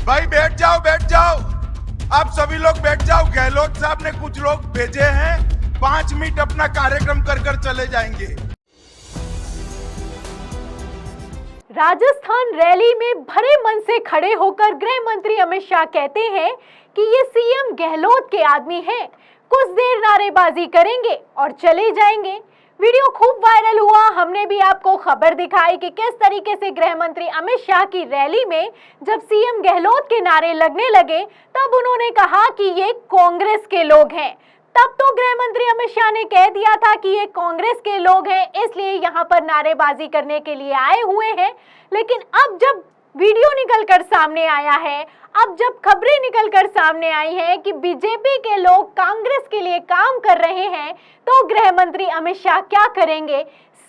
भाई बैठ जाओ बैठ जाओ, आप सभी लोग बैठ जाओ। गहलोत साहब ने कुछ लोग भेजे हैं, 5 मिनट अपना कार्यक्रम कर चले जाएंगे। राजस्थान रैली में भरे मन से खड़े होकर गृह मंत्री अमित शाह कहते हैं कि ये सीएम गहलोत के आदमी हैं। कुछ देर नारेबाजी करेंगे और चले जाएंगे। वीडियो खूब वायरल हुआ। हमने भी आपको खबर दिखाई कि किस तरीके से गृह मंत्री अमित शाह की रैली में जब सीएम गहलोत के नारे लगने लगे तब उन्होंने कहा कि ये कांग्रेस के लोग हैं। तब तो गृह मंत्री अमित शाह ने कह दिया था कि ये कांग्रेस के लोग हैं, इसलिए यहाँ पर नारेबाजी करने के लिए आए हुए हैं। लेकिन अब जब वीडियो निकलकर सामने आया है, अब जब खबरें निकलकर सामने आई हैं कि बीजेपी के लोग कांग्रेस के लिए काम कर रहे हैं, तो गृह मंत्री अमित शाह क्या करेंगे,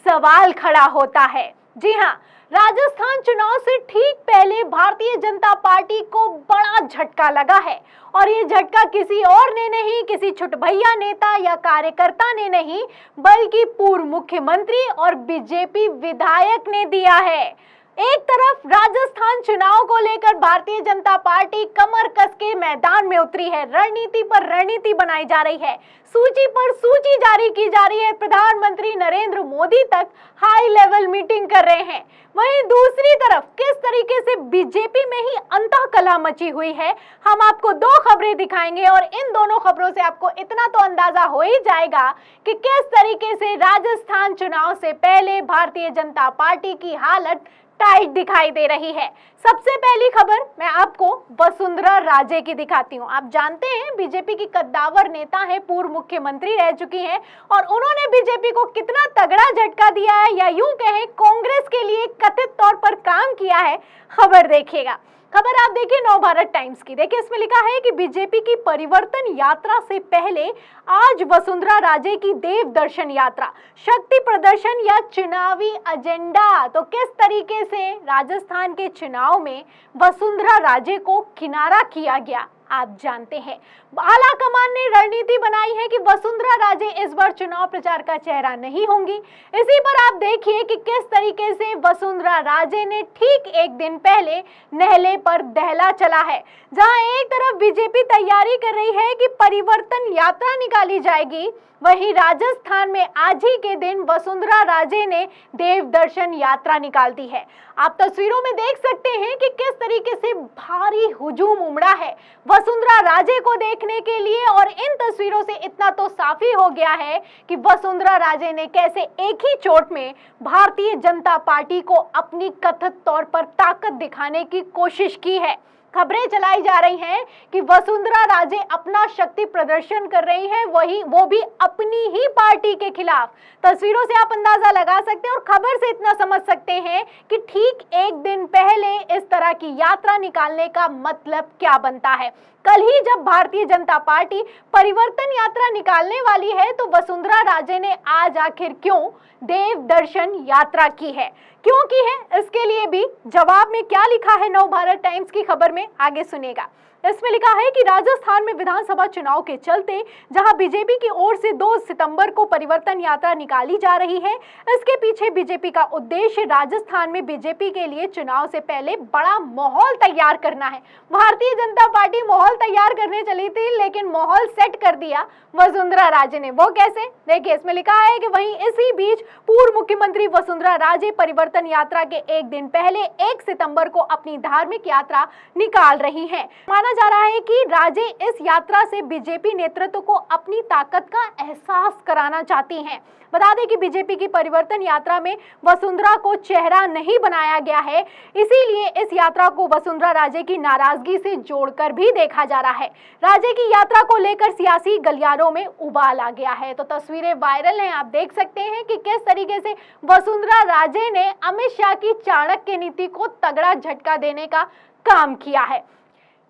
सवाल खड़ा होता है। जी हाँ, राजस्थान चुनाव से ठीक पहले भारतीय जनता पार्टी को बड़ा झटका लगा है और ये झटका किसी और ने नहीं, किसी छुटभैया नेता या कार्यकर्ता ने नहीं, बल्कि पूर्व मुख्यमंत्री और बीजेपी विधायक ने दिया है। एक तरफ राजस्थान चुनाव को लेकर भारतीय जनता पार्टी कमर कस के मैदान में उतरी है, रणनीति पर रणनीति बनाई जा रही है, सूची पर सूची जारी की जा रही है, प्रधानमंत्री नरेंद्र मोदी तक हाई लेवल मीटिंग कर रहे हैं। वहीं दूसरी तरफ किस तरीके से बीजेपी में ही अंतःकलह मची हुई है, हम आपको दो खबरें दिखाएंगे और इन दोनों खबरों से आपको इतना तो अंदाजा हो ही जाएगा कि किस तरीके से राजस्थान चुनाव से पहले भारतीय जनता पार्टी की हालत टाइट दिखाई दे रही है। सबसे पहली खबर मैं आपको वसुंधरा राजे की दिखाती हूँ। आप जानते हैं बीजेपी की कद्दावर नेता है, पूर्व मुख्यमंत्री रह चुकी हैं और उन्होंने बीजेपी को कितना तगड़ा झटका दिया है या यूं कहें कांग्रेस के लिए कथित तौर पर काम किया है। खबर देखिएगा। खबर आप देखिए नवभारत टाइम्स की। देखिए इसमें लिखा है कि बीजेपी की परिवर्तन यात्रा से पहले आज वसुंधरा राजे की देव दर्शन यात्रा, शक्ति प्रदर्शन या चुनावी एजेंडा। तो किस तरीके से राजस्थान के चुनाव में वसुंधरा राजे को किनारा किया गया आप जानते हैं। आला कमान ने रणनीति बनाई है कि वसुंधरा राजे इस बार चुनाव प्रचार का चेहरा नहीं होंगी। इसी पर आप देखिए कि किस तरीके से वसुंधरा राजे ने ठीक एक दिन पहले नहले पर दहला चला है। जहां एक तरफ बीजेपी तैयारी कर रही है कि परिवर्तन यात्रा निकाली जाएगी, वहीं राजस्थान में आज ही के दिन वसुंधरा राजे ने देव दर्शन यात्रा निकाल दी है। आप तस्वीरों में देख सकते हैं कि किस तरीके से भारी हुजूम उमड़ा है वसुंधरा राजे को देखने के लिए और इन तस्वीरों से इतना तो साफ ही हो गया है कि वसुंधरा राजे ने कैसे एक ही चोट में भारतीय जनता पार्टी को अपनी कथित तौर पर ताकत दिखाने की कोशिश की है। खबरें चलाई जा रही हैं कि वसुंधरा राजे अपना शक्ति प्रदर्शन कर रही हैं, वो भी अपनी ही पार्टी के खिलाफ। तस्वीरों से आप अंदाजा लगा सकते हैं और खबर से इतना समझ सकते हैं कि ठीक एक दिन पहले इस तरह की यात्रा निकालने का मतलब क्या बनता है। कल ही जब भारतीय जनता पार्टी परिवर्तन यात्रा निकालने वाली है तो वसुंधरा राजे ने आज आखिर क्यों देव दर्शन यात्रा की है, क्यों की है, इसके लिए भी जवाब में क्या लिखा है नवभारत टाइम्स की खबर में, आगे सुनेगा। इसमें लिखा है कि राजस्थान में विधानसभा चुनाव के चलते जहां बीजेपी की ओर से 2 सितंबर को परिवर्तन यात्रा निकाली जा रही है, इसके पीछे बीजेपी का उद्देश्य राजस्थान में बीजेपी के लिए चुनाव से पहले बड़ा माहौल तैयार करना है। भारतीय जनता पार्टी माहौल तैयार करने चली थी लेकिन माहौल सेट कर दिया वसुंधरा राजे ने। वो कैसे, देखिए इसमें लिखा है कि वहीं इसी बीच पूर्व मुख्यमंत्री वसुंधरा राजे परिवर्तन यात्रा के एक दिन पहले 1 सितंबर को अपनी धार्मिक यात्रा निकाल रही हैं। माना जा रहा है कि राजे इस यात्रा से बीजेपी नेतृत्व को अपनी ताकत का एहसास कराना चाहती हैं। बता दें कि बीजेपी की परिवर्तन यात्रा में वसुंधरा को चेहरा नहीं बनाया गया है, इसीलिए इस यात्रा को वसुंधरा राजे की नाराजगी से जोड़कर भी देखा जा रहा है। राजे की यात्रा को लेकर सियासी गलियारों में उबाल आ गया है। तो तस्वीरें वायरल हैं, आप देख सकते हैं कि किस तरीके से वसुंधरा राजे ने अमित शाह की चाणक्य नीति को तगड़ा झटका देने का काम किया है।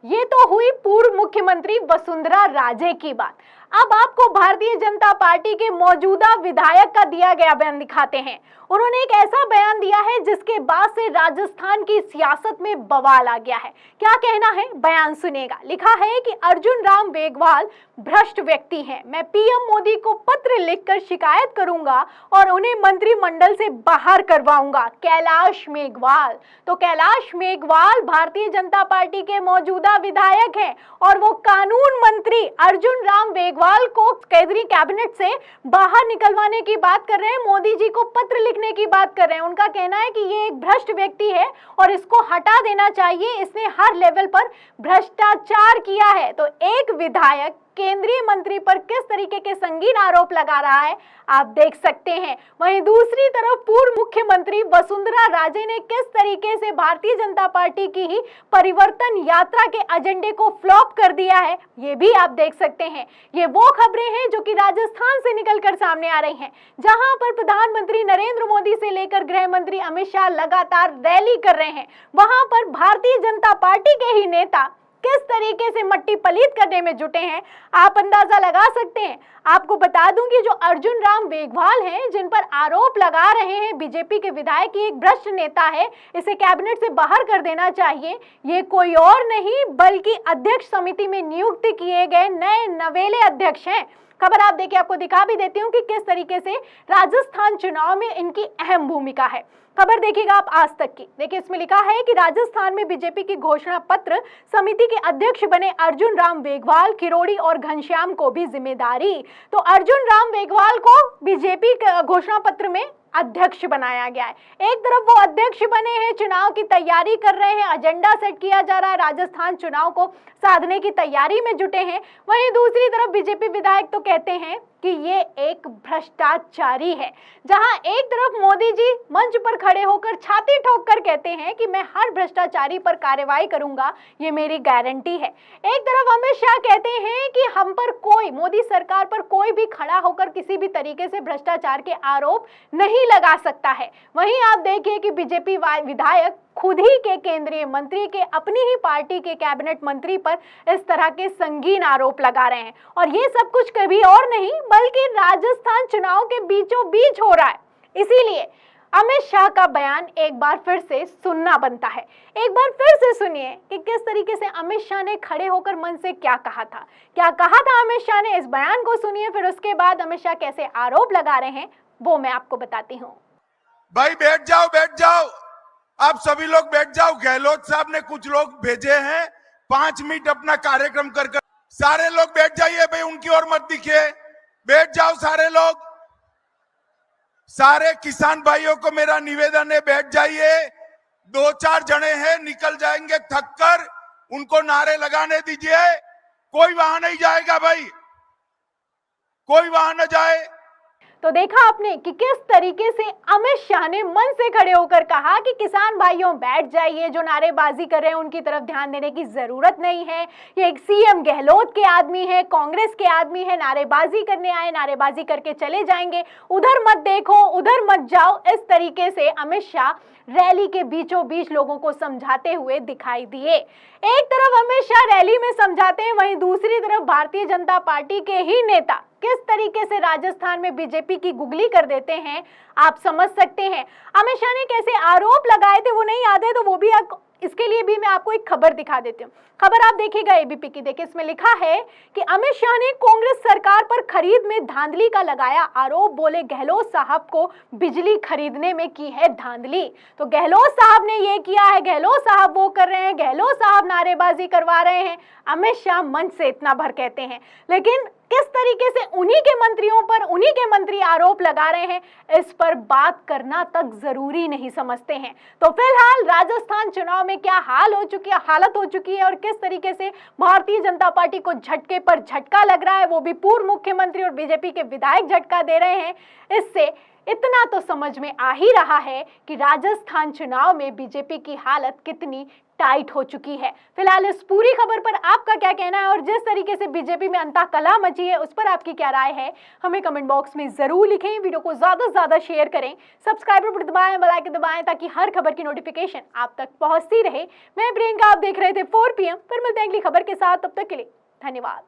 ये तो हुई पूर्व मुख्यमंत्री वसुंधरा राजे की बात। अब आपको भारतीय जनता पार्टी के मौजूदा विधायक का दिया गया बयान दिखाते हैं। उन्होंने एक ऐसा बयान दिया है जिसके बाद से राजस्थान की सियासत में बवाल आ गया है। क्या कहना है, बयान सुनेगा। लिखा है कि अर्जुन राम मेघवाल भ्रष्ट व्यक्ति हैं। मैं पीएम मोदी को पत्र लिखकर शिकायत करूंगा और उन्हें मंत्रिमंडल से बाहर करवाऊंगा। कैलाश मेघवाल। तो कैलाश मेघवाल भारतीय जनता पार्टी के मौजूदा विधायक हैं और वो कानून मंत्री अर्जुन राम मेघवाल को केंद्रीय कैबिनेट से बाहर निकलवाने की बात कर रहे हैं, मोदी जी को पत्र लिखने की बात कर रहे हैं। उनका कहना है कि ये एक भ्रष्ट व्यक्ति है और इसको हटा देना चाहिए, इसने हर लेवल पर भ्रष्टाचार किया है। तो एक विधायक केंद्रीय मंत्री पर किस तरीके के संगीन आरोप लगा रहा है, आप देख सकते हैं। वहीं दूसरी तरफ पूर्व मुख्यमंत्री वसुंधरा राजे ने किस तरीके से भारतीय जनता पार्टी की ही परिवर्तन यात्रा के एजेंडे को फ्लॉप कर दिया है, ये भी आप देख सकते हैं। ये वो खबरें हैं जो कि राजस्थान से निकलकर सामने आ रही हैं, जहां पर प्रधानमंत्री नरेंद्र मोदी से लेकर गृह मंत्री अमित शाह लगातार रैली कर रहे हैं। वहां पर भारतीय जनता पार्टी के ही नेता किस तरीके से मट्टी पलीत करने में जुटे हैं, आप अंदाजा लगा सकते हैं। आपको बता दूं कि जो अर्जुन राम मेघवाल हैं, जिन पर आरोप लगा रहे हैं बीजेपी के विधायक की एक भ्रष्ट नेता है, इसे कैबिनेट से बाहर कर देना चाहिए, ये कोई और नहीं बल्कि अध्यक्ष समिति में नियुक्त किए गए नए नवेले अध्यक्ष हैं। खबर आप देखिए, आपको दिखा भी देती हूँ कि किस तरीके से राजस्थान चुनाव में इनकी अहम भूमिका है। खबर देखिएगा आप आज तक की। देखिए, इसमें लिखा है कि राजस्थान में बीजेपी की घोषणा पत्र समिति के अध्यक्ष बने अर्जुन राम मेघवाल, किरोड़ी और घनश्याम को भी जिम्मेदारी। तो अर्जुन राम मेघवाल को बीजेपी घोषणा पत्र में अध्यक्ष बनाया गया है। एक तरफ वो अध्यक्ष बने हैं, चुनाव की तैयारी कर रहे हैं, एजेंडा सेट किया जा रहा है, राजस्थान चुनाव को साधने की तैयारी में जुटे हैं। वहीं दूसरी तरफ बीजेपी विधायक तो कहते हैं कि ये एक भ्रष्टाचारी है। जहां एक तरफ मोदी जी मंच पर खड़े होकर छाती ठोक कर कहते हैं कि मैं हर भ्रष्टाचारी पर कार्रवाई करूंगा, ये मेरी गारंटी है। एक तरफ अमित शाह कहते हैं कि हम पर कोई, मोदी सरकार पर कोई भी खड़ा होकर किसी भी तरीके से भ्रष्टाचार के आरोप नहीं लगा सकता है। वहीं आप देखिए कि बीजेपी विधायक खुद ही के केंद्रीय मंत्री के, अपनी ही पार्टी के कैबिनेट मंत्री पर इस तरह के संगीन आरोप लगा रहे हैं। और ये सब कुछ कभी और नहीं बल्कि राजस्थान चुनाव के बीचों बीच हो रहा है। इसीलिए अमित शाह का बयान एक बार फिर से सुनना बनता है। एक बार फिर से सुनिए कि किस तरीके से अमित शाह ने खड़े होकर मन से क्या कहा था अमित शाह ने। इस बयान को सुनिए, फिर उसके बाद अमित शाह कैसे आरोप लगा रहे हैं वो मैं आपको बताती हूँ। भाई बैठ जाओ, आप सभी लोग बैठ जाओ। गहलोत साहब ने कुछ लोग भेजे हैं 5 मिनट अपना कार्यक्रम कर। सारे लोग बैठ जाइए भाई, उनकी ओर मत दिखिए, बैठ जाओ सारे लोग। सारे किसान भाइयों को मेरा निवेदन है, बैठ जाइए। 2-4 जने हैं, निकल जाएंगे थक कर, उनको नारे लगाने दीजिए। कोई वहां नहीं जाएगा भाई, कोई वहां न जाए। तो देखा आपने कि किस तरीके से अमित शाह ने मन से खड़े होकर कहा कि किसान भाइयों बैठ जाइए, जो नारेबाजी कर रहे हैं उनकी तरफ ध्यान देने की जरूरत नहीं है। ये एक सीएम गहलोत के आदमी है, कांग्रेस के आदमी है, नारेबाजी करने आए, नारेबाजी करके चले जाएंगे, उधर मत देखो, उधर मत जाओ। इस तरीके से अमित शाह रैली के बीचों बीच लोगों को समझाते हुए दिखाई दिए। एक तरफ अमित शाह रैली में समझाते हैं, वहीं दूसरी तरफ भारतीय जनता पार्टी के ही नेता किस तरीके से राजस्थान में बीजेपी की गुगली कर देते हैं, आप समझ सकते हैं। अमित शाह ने कैसे आरोप लगाए थे वो नहीं याद है, तो वो भी इसके लिए भी मैं आपको एक खबर दिखा देती हूँ। खबर आप देखिएगा एबीपी की। देखिए, इसमें लिखा है कि अमित शाह ने कांग्रेस सरकार पर खरीद में धांधली का लगाया आरोप, बोले गहलोत साहब को बिजली खरीदने में की है धांधली। तो गहलोत साहब ने ये किया है, गहलोत साहब वो कर रहे हैं, गहलोत साहब नारेबाजी करवा रहे हैं। अमित शाह मंच से इतना भर कहते हैं, लेकिन किस तरीके से उन्हीं के मंत्रियों पर उन्हीं के मंत्री आरोप लगा रहे हैं, इस पर बात करना तक जरूरी नहीं समझते हैं। तो फिलहाल राजस्थान चुनाव में क्या हालत हो चुकी है और किस तरीके से भारतीय जनता पार्टी को झटके पर झटका लग रहा है, वो भी पूर्व मुख्यमंत्री और बीजेपी के विधायक झटका दे रहे हैं। इससे इतना तो समझ में आ ही रहा है कि राजस्थान चुनाव में बीजेपी की हालत कितनी टाइट हो चुकी है। फिलहाल इस पूरी खबर पर आपका क्या कहना है और जिस तरीके से बीजेपी में अंतःकलह मची है उस पर आपकी क्या राय है, हमें कमेंट बॉक्स में जरूर लिखें। वीडियो को ज्यादा से ज्यादा शेयर करें, सब्सक्राइब बटन दबाएं, बेल आइकन दबाएं ताकि हर खबर की नोटिफिकेशन आप तक पहुंचती रहे। मैं प्रियंका, आप देख रहे थे 4 PM। फिर मिलते हैं अगली खबर के साथ, तब तक के लिए धन्यवाद।